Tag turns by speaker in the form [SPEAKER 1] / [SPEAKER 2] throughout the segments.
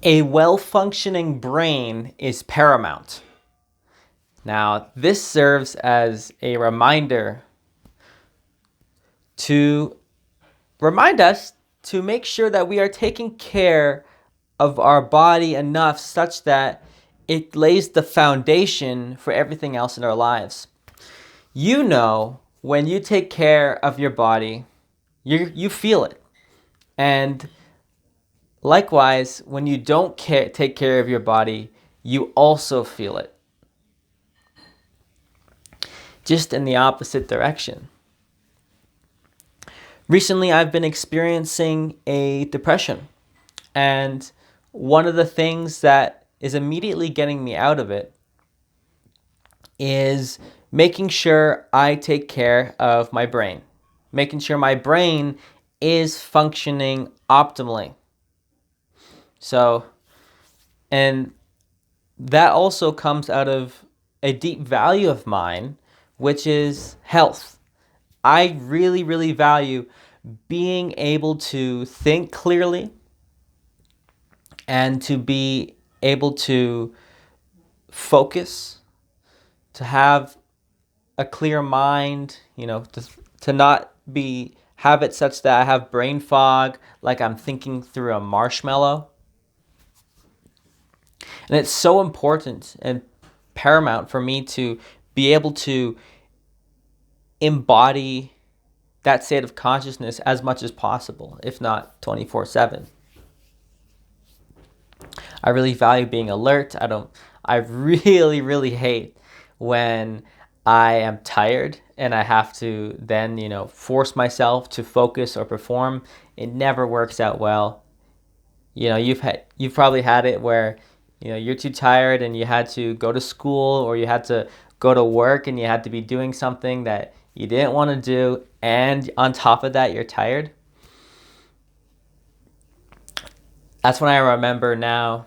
[SPEAKER 1] A well-functioning brain is paramount. Now, this serves as a reminder to remind us to make sure that we are taking care of our body enough such that it lays the foundation for everything else in our lives. You know, when you take care of your body, you feel it. And likewise, when you don't take care of your body, you also feel it. Just in the opposite direction. Recently, I've been experiencing a depression. And one of the things that is immediately getting me out of it is making sure I take care of my brain. Making sure my brain is functioning optimally. So, and that also comes out of a deep value of mine, which is health. I really, really value being able to think clearly and to be able to focus, to have a clear mind, to not have it such that I have brain fog, like I'm thinking through a marshmallow. And it's so important and paramount for me to be able to embody that state of consciousness as much as possible, if not 24/7. I really value being alert. I really, really hate when I am tired and I have to then, force myself to focus or perform. It never works out well. You've probably had it where, you're too tired and you had to go to school or you had to go to work and you had to be doing something that you didn't want to do, and on top of that, you're tired. That's when I remember now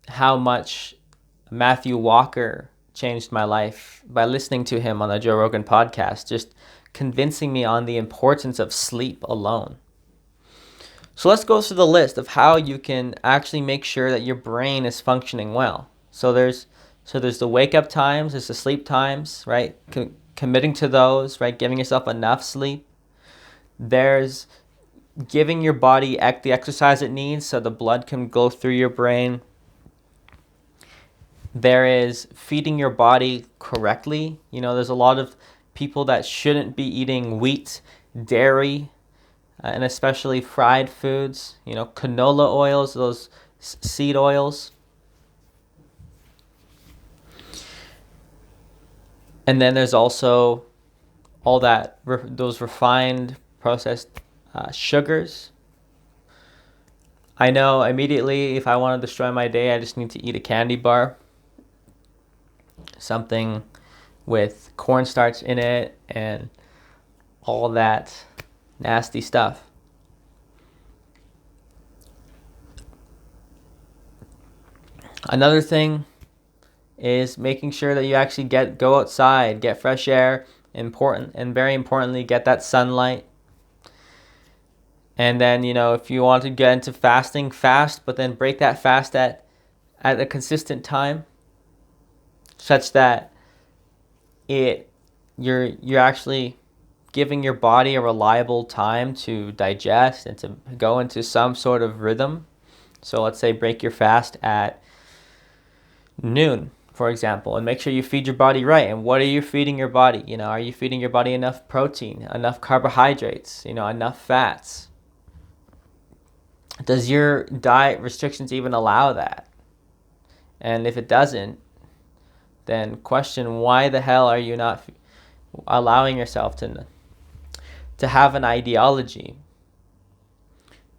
[SPEAKER 1] how much Matthew Walker changed my life by listening to him on the Joe Rogan podcast, just convincing me on the importance of sleep alone. So let's go through the list of how you can actually make sure that your brain is functioning well. So there's the wake up times, there's the sleep times, right? Committing to those, right? Giving yourself enough sleep. There's giving your body the exercise it needs so the blood can go through your brain. There is feeding your body correctly. There's a lot of people that shouldn't be eating wheat, dairy, and especially fried foods, canola oils, those seed oils. And then there's also all those refined processed sugars. I know immediately if I want to destroy my day, I just need to eat a candy bar. Something with cornstarch in it and all that nasty stuff. Another thing is making sure that you actually go outside, get fresh air, and very importantly, get that sunlight. And then, if you want to get into fasting, fast, but then break that fast at a consistent time, such that you're actually giving your body a reliable time to digest and to go into some sort of rhythm. So let's say break your fast at noon, for example, and make sure you feed your body right. And what are you feeding your body? Are you feeding your body enough protein, enough carbohydrates, enough fats? Does your diet restrictions even allow that? And if it doesn't, then question why the hell are you not allowing yourself to have an ideology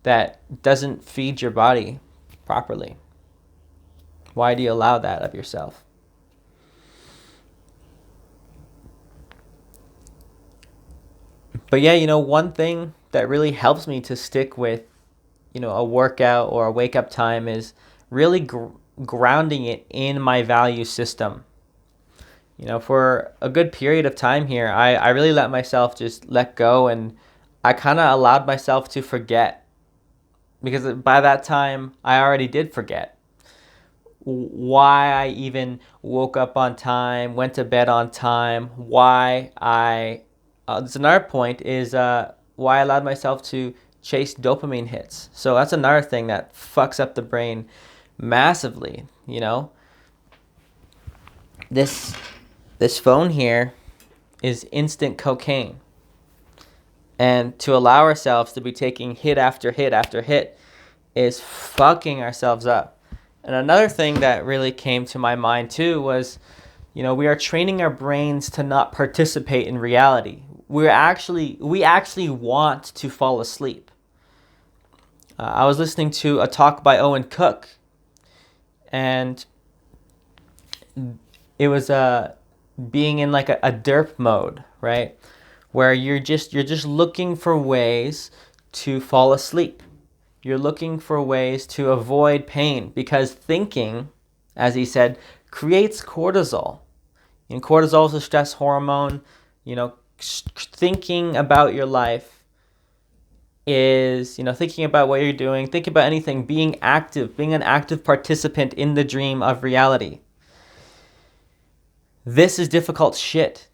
[SPEAKER 1] that doesn't feed your body properly? Why do you allow that of yourself? But yeah, one thing that really helps me to stick with, a workout or a wake up time is really grounding it in my value system. For a good period of time here, I really let myself just let go, and I kind of allowed myself to forget because by that time I already did forget why I even woke up on time, went to bed on time, why I, there's another point is why I allowed myself to chase dopamine hits. So that's another thing that fucks up the brain massively, you know. This phone here is instant cocaine. And to allow ourselves to be taking hit after hit after hit is fucking ourselves up. And another thing that really came to my mind too was, you know, we are training our brains to not participate in reality. We actually want to fall asleep. I was listening to a talk by Owen Cook, and it was being in like a derp mode, right? Where you're just looking for ways to fall asleep. You're looking for ways to avoid pain, because thinking, as he said, creates cortisol. And cortisol is a stress hormone. You know, thinking about your life is, you know, thinking about what you're doing, thinking about anything, being active, being an active participant in the dream of reality. This is difficult shit.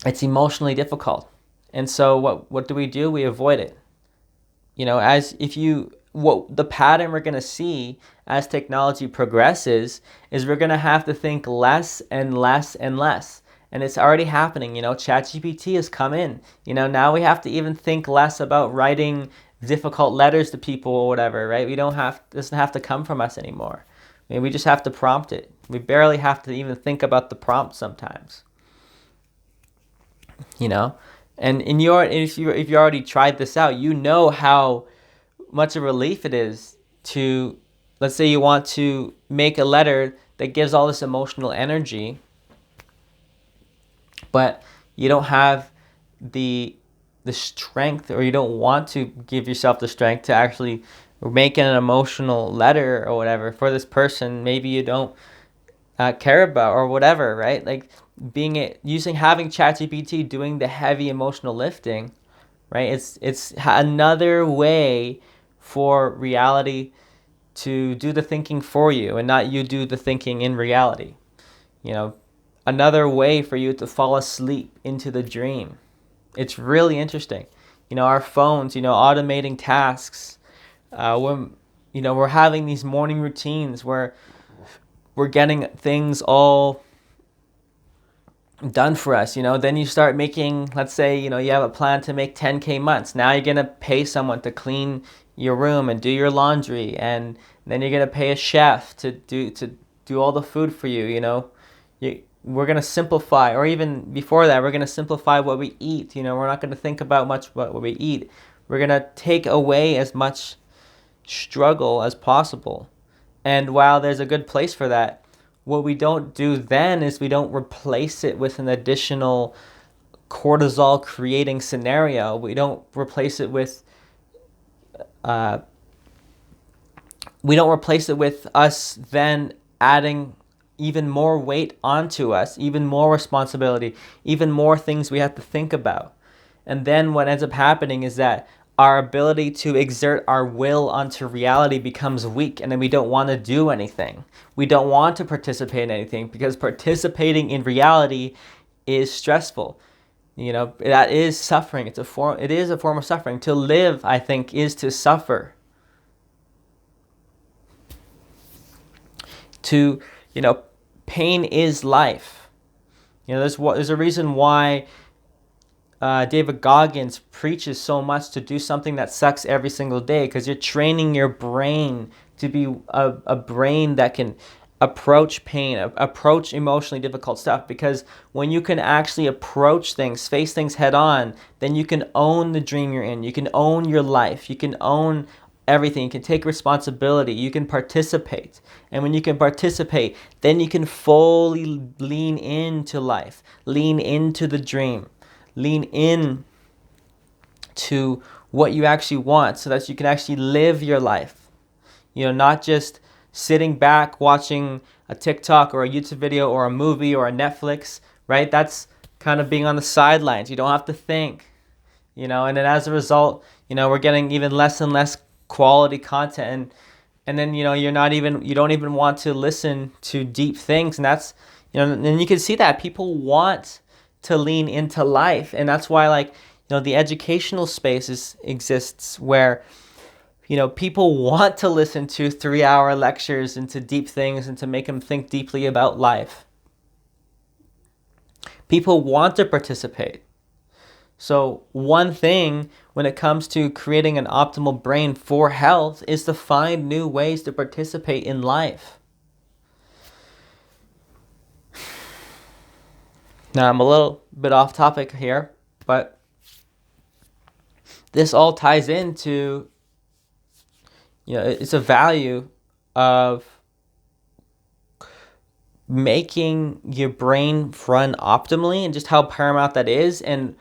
[SPEAKER 1] It's emotionally difficult. And so what do? We avoid it. You know, what the pattern we're going to see as technology progresses is we're going to have to think less and less and less. And it's already happening. You know, ChatGPT has come in. You know, now we have to even think less about writing difficult letters to people or whatever, right? It doesn't have to come from us anymore. I mean, we just have to prompt it. We barely have to even think about the prompt sometimes. You know, and if you already tried this out, you know how much a relief it is to, let's say you want to make a letter that gives all this emotional energy, but you don't have the strength, or you don't want to give yourself the strength to actually make an emotional letter or whatever for this person maybe you don't care about or whatever, right? Like having ChatGPT doing the heavy emotional lifting, right? It's another way for reality to do the thinking for you and not you do the thinking in reality. You know, another way for you to fall asleep into the dream. It's really interesting. You know, our phones, you know, automating tasks. When, you know, we're having these morning routines where we're getting things all done for us, you know. Then you start making, let's say, you know, you have a plan to make 10K months. Now you're going to pay someone to clean your room and do your laundry, and then you're going to pay a chef to do all the food for you, you know. We're going to simplify, or even before that, we're going to simplify what we eat. You know, we're not going to think about much what we eat. We're going to take away as much struggle as possible. And while there's a good place for that, what we don't do then is we don't replace it with an additional cortisol creating scenario. We don't replace it with us then adding even more weight onto us, even more responsibility, even more things we have to think about. And then what ends up happening is that our ability to exert our will onto reality becomes weak, and then we don't want to do anything. We don't want to participate in anything because participating in reality is stressful. You know, that is suffering. It is a form of suffering. To live, I think, is to suffer. You know, pain is life. You know, there's a reason why David Goggins preaches so much to do something that sucks every single day, because you're training your brain to be a brain that can approach pain, approach emotionally difficult stuff. Because when you can actually approach things, face things head on, then you can own the dream you're in. You can own your life. You can own everything. You can take responsibility. You can participate. And when you can participate, then you can fully lean into life, lean into the dream. Lean in to what you actually want so that you can actually live your life. You know, not just sitting back watching a TikTok or a YouTube video or a movie or a Netflix, right? That's kind of being on the sidelines. You don't have to think, you know, and then as a result, we're getting even less and less quality content, and then you don't even want to listen to deep things, and that's and you can see that people want to lean into life, and that's why the educational space exists where people want to listen to 3-hour lectures into deep things and to make them think deeply about life. People want to participate. So one thing when it comes to creating an optimal brain for health is to find new ways to participate in life. Now I'm a little bit off topic here, but this all ties into, it's a value of making your brain run optimally and just how paramount that is. And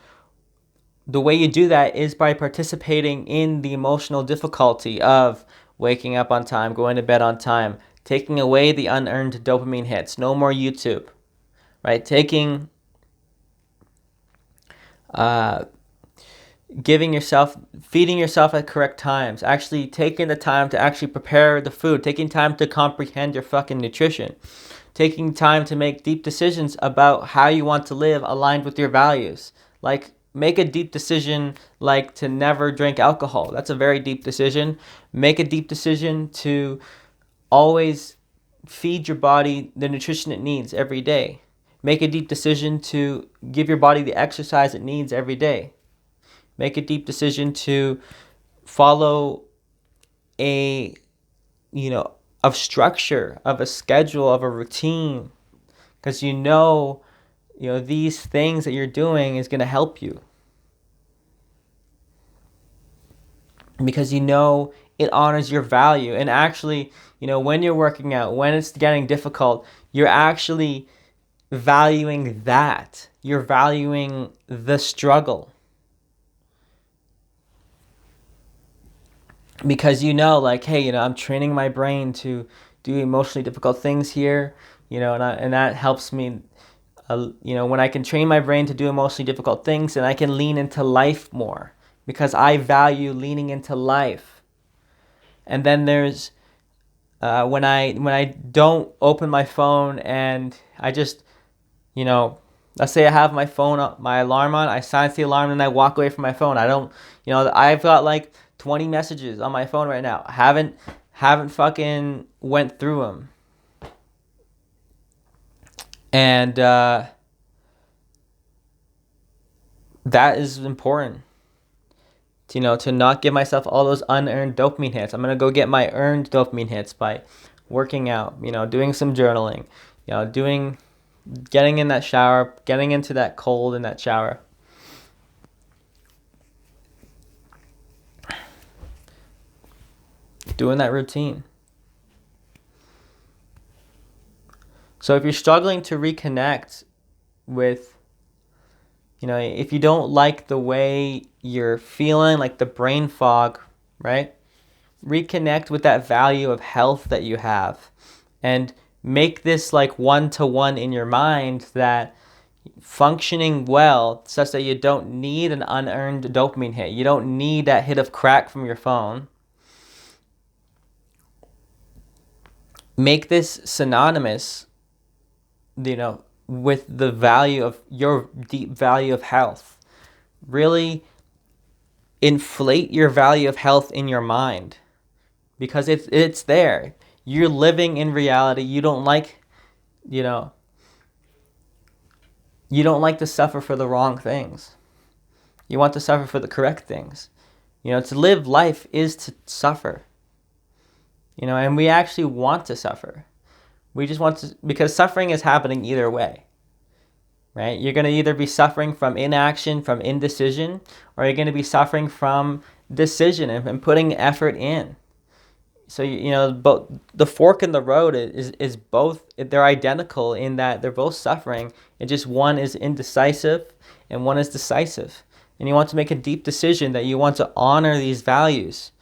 [SPEAKER 1] the way you do that is by participating in the emotional difficulty of waking up on time, going to bed on time, taking away the unearned dopamine hits, no more YouTube, right? Feeding yourself at correct times, actually taking the time to actually prepare the food, taking time to comprehend your fucking nutrition, taking time to make deep decisions about how you want to live aligned with your values. Like, make a deep decision like to never drink alcohol. That's a very deep decision. Make a deep decision to always feed your body the nutrition it needs every day. Make a deep decision to give your body the exercise it needs every day. Make a deep decision to follow a structure, of a schedule, of a routine, because these things that you're doing is going to help you, because it honors your value. And actually, when you're working out, when it's getting difficult, you're actually valuing that. You're valuing the struggle, because hey, I'm training my brain to do emotionally difficult things here, and that helps me. When I can train my brain to do emotionally difficult things, then I can lean into life more, because I value leaning into life. And then there's when I don't open my phone and I just, let's say I have my phone, my alarm on, I silence the alarm and I walk away from my phone. I don't, I've got 20 messages on my phone right now. Haven't fucking went through them. And that is important, to not give myself all those unearned dopamine hits. I'm going to go get my earned dopamine hits by working out, doing some journaling, getting in that shower, getting into that cold in that shower. Doing that routine. So if you're struggling to reconnect with, if you don't like the way you're feeling, like the brain fog, right? Reconnect with that value of health that you have, and make this one-to-one in your mind, that functioning well such that you don't need an unearned dopamine hit. You don't need that hit of crack from your phone. Make this synonymous, with the value of your deep value of health. Really inflate your value of health in your mind, because it's there. You're living in reality. You don't like to suffer for the wrong things. You want to suffer for the correct things. To live life is to suffer. And we actually want to suffer. We just want to, because suffering is happening either way, right? You're going to either be suffering from inaction, from indecision, or you're going to be suffering from decision and putting effort in. So, both the fork in the road is both, they're identical in that they're both suffering. It's just one is indecisive and one is decisive. And you want to make a deep decision that you want to honor these values.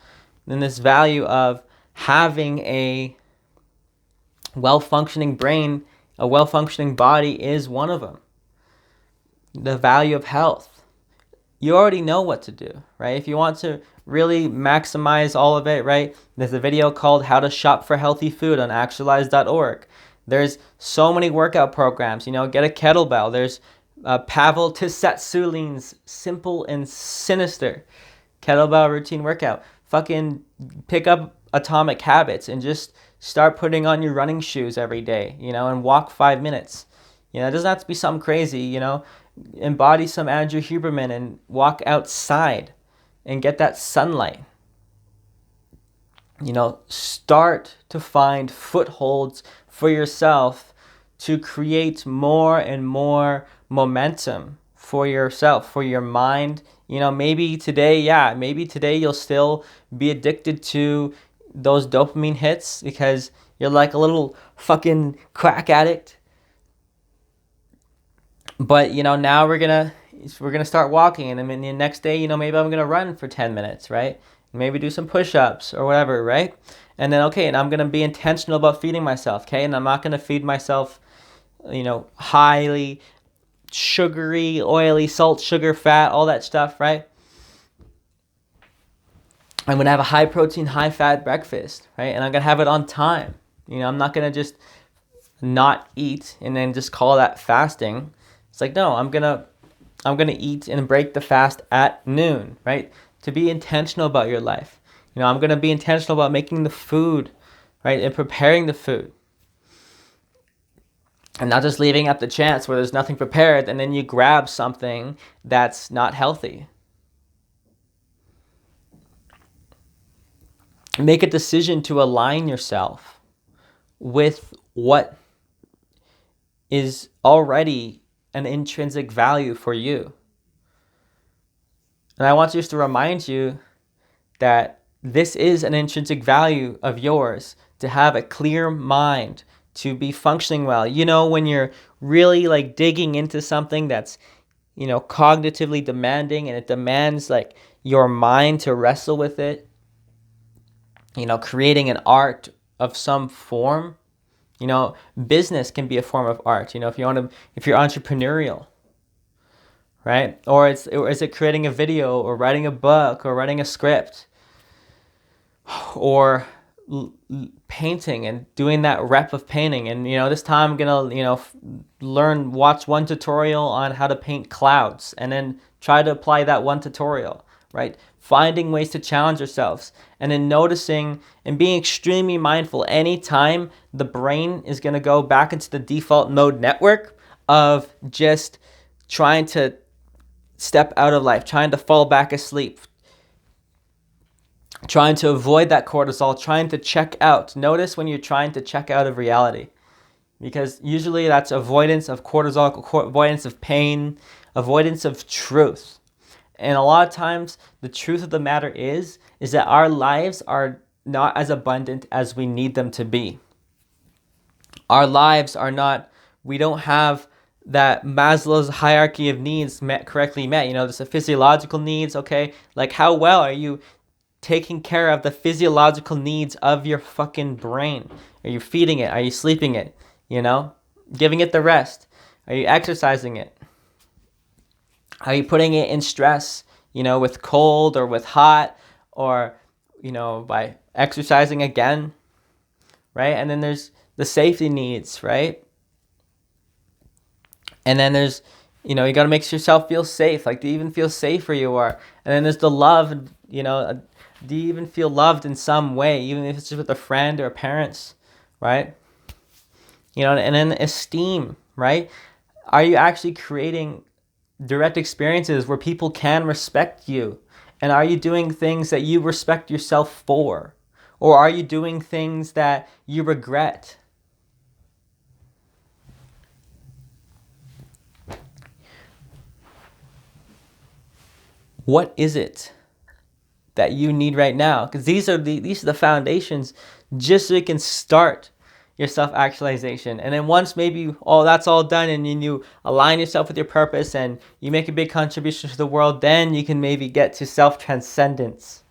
[SPEAKER 1] And this value of having a well-functioning brain, a well-functioning body is one of them. The value of health. You already know what to do, right? If you want to really maximize all of it, right? There's a video called How to Shop for Healthy Food on actualize.org. There's so many workout programs, get a kettlebell. There's Pavel Tsetsulin's Simple and Sinister kettlebell routine workout. Fucking pick up Atomic Habits and just start putting on your running shoes every day, and walk 5 minutes. It doesn't have to be something crazy, embody some Andrew Huberman and walk outside and get that sunlight. Start to find footholds for yourself to create more and more momentum for yourself, for your mind. Maybe today you'll still be addicted to those dopamine hits because you're like a little fucking crack addict. But now we're gonna start walking, and then the next day, maybe I'm gonna run for 10 minutes, right? Maybe do some push-ups or whatever, right? And then and I'm gonna be intentional about feeding myself, okay? And I'm not gonna feed myself, highly sugary, oily, salt, sugar, fat, all that stuff, right? I'm gonna have a high protein, high fat breakfast, right? And I'm gonna have it on time. I'm not gonna just not eat and then just call that fasting. It's like, no, I'm gonna eat and break the fast at noon, right? To be intentional about your life. I'm gonna be intentional about making the food, right? And preparing the food. And not just leaving up the chance where there's nothing prepared and then you grab something that's not healthy. Make a decision to align yourself with what is already an intrinsic value for you. And I want just to remind you that this is an intrinsic value of yours, to have a clear mind, to be functioning well. When you're really like digging into something that's, cognitively demanding, and it demands like your mind to wrestle with it, creating an art of some form. Business can be a form of art, if you're entrepreneurial, right? Or is it creating a video or writing a book or writing a script or painting and doing that rep of painting. And, this time I'm going to, watch one tutorial on how to paint clouds and then try to apply that one tutorial, right? Finding ways to challenge yourselves and then noticing and being extremely mindful anytime the brain is going to go back into the default mode network of just trying to step out of life, trying to fall back asleep, trying to avoid that cortisol, trying to check out. Notice when you're trying to check out of reality, because usually that's avoidance of cortisol, avoidance of pain, avoidance of truth. And a lot of times the truth of the matter is that our lives are not as abundant as we need them to be. Our lives are not, we don't have that Maslow's hierarchy of needs correctly met. There's the physiological needs, okay? Like, how well are you taking care of the physiological needs of your fucking brain? Are you feeding it? Are you sleeping it? Giving it the rest? Are you exercising it? Are you putting it in stress, with cold or with hot, or, by exercising again, right? And then there's the safety needs, right? And then there's, you got to make yourself feel safe. Like, do you even feel safe where you are? And then there's the love, do you even feel loved in some way, even if it's just with a friend or parents, right? And then esteem, right? Are you actually creating direct experiences where people can respect you? And are you doing things that you respect yourself for? Or are you doing things that you regret? What is it that you need right now? Because these are the foundations, just so you can start your self-actualization. And then once maybe that's all done and you align yourself with your purpose and you make a big contribution to the world, then you can maybe get to self-transcendence,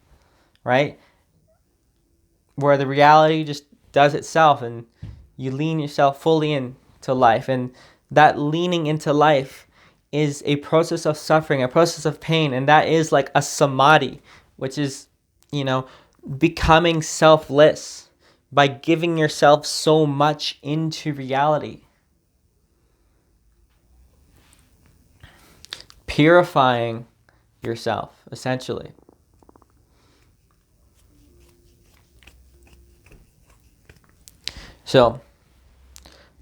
[SPEAKER 1] right? Where the reality just does itself and you lean yourself fully into life. And that leaning into life is a process of suffering, a process of pain, and that is like a samadhi, which is, becoming selfless by giving yourself so much into reality. Purifying yourself, essentially. So,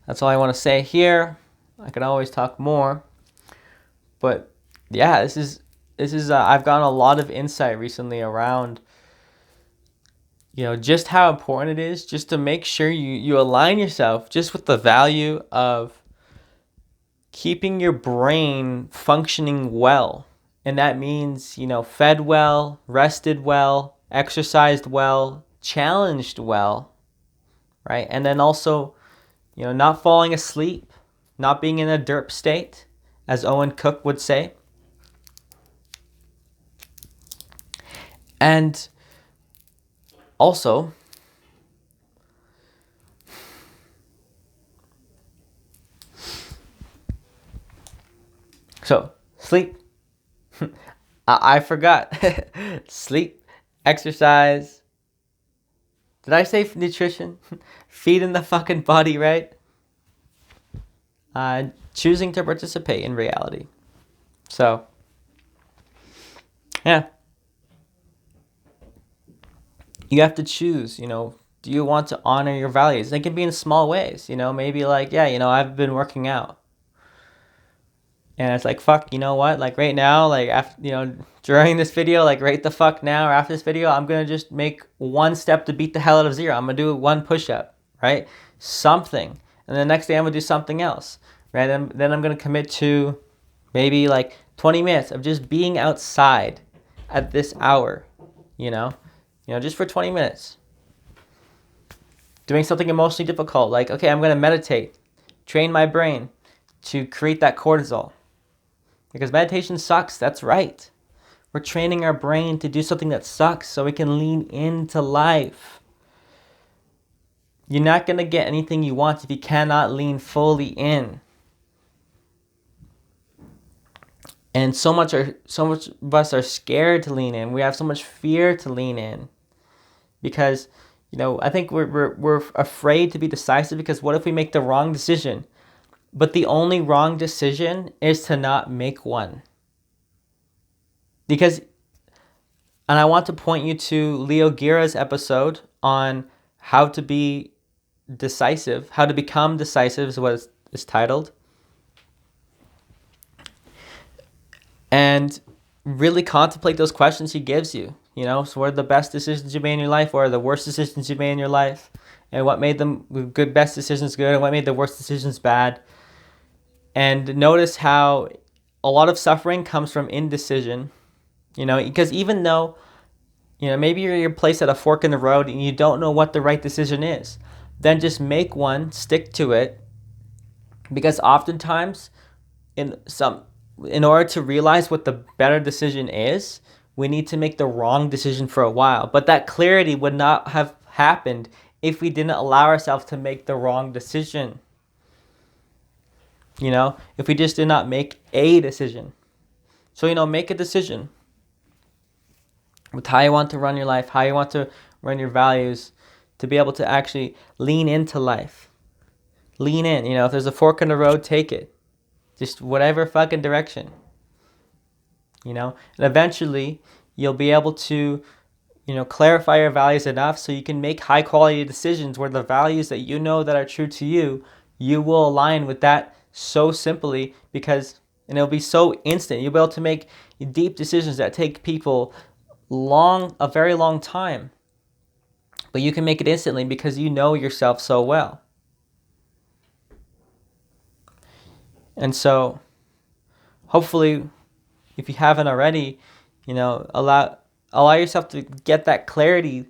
[SPEAKER 1] that's all I want to say here. I can always talk more. But yeah, this is I've gotten a lot of insight recently around just how important it is just to make sure you align yourself just with the value of keeping your brain functioning well. And that means, fed well, rested well, exercised well, challenged well, right? And then also, not falling asleep, not being in a derp state, as Owen Cook would say. And also, so sleep. I forgot. Sleep, exercise. Did I say nutrition? Feeding the fucking body, right? Choosing to participate in reality. So, yeah. You have to choose, do you want to honor your values? They can be in small ways, maybe like, I've been working out. And it's like, fuck, you know what? Like right now, like after, during this video, like right the fuck now or after this video, I'm going to just make one step to beat the hell out of zero. I'm going to do one push-up, right? Something. And the next day I'm going to do something else, right? And then I'm going to commit to maybe like 20 minutes of just being outside at this hour, just for 20 minutes. Doing something emotionally difficult, like, okay, I'm going to meditate, train my brain to create that cortisol. Because meditation sucks, that's right. We're training our brain to do something that sucks so we can lean into life. You're not going to get anything you want if you cannot lean fully in. And so much of us are scared to lean in. We have so much fear to lean in. Because, I think we're afraid to be decisive because what if we make the wrong decision? But the only wrong decision is to not make one. Because, and I want to point you to Leo Guira's episode on how to be decisive, how to become decisive is what it's titled. And really contemplate those questions he gives you. So what are the best decisions you made in your life? What are the worst decisions you made in your life? And what made them best decisions good? And what made the worst decisions bad? And notice how a lot of suffering comes from indecision, because even though, maybe you're placed at a fork in the road and you don't know what the right decision is, then just make one, stick to it, because oftentimes in order to realize what the better decision is, we need to make the wrong decision for a while. But that clarity would not have happened if we didn't allow ourselves to make the wrong decision. If we just did not make a decision. So, make a decision with how you want to run your life, how you want to run your values, to be able to actually lean into life. Lean in. If there's a fork in the road, take it. Just whatever fucking direction. And eventually you'll be able to, clarify your values enough so you can make high quality decisions where the values that that are true to you, you will align with that so simply and it'll be so instant. You'll be able to make deep decisions that take people a very long time. But you can make it instantly because you know yourself so well. And so, hopefully, if you haven't already, allow yourself to get that clarity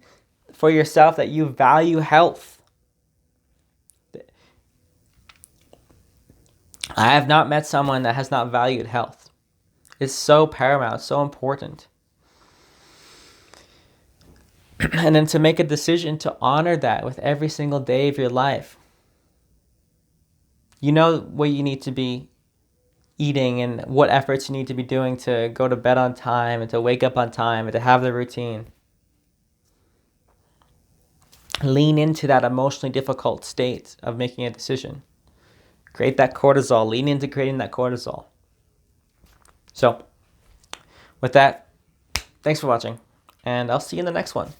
[SPEAKER 1] for yourself that you value health. I have not met someone that has not valued health. It's so paramount, so important. And then to make a decision to honor that with every single day of your life. You know what you need to be eating and what efforts you need to be doing to go to bed on time and to wake up on time and to have the routine. Lean into that emotionally difficult state of making a decision. Create that cortisol. Lean into creating that cortisol. So, with that, thanks for watching, and I'll see you in the next one.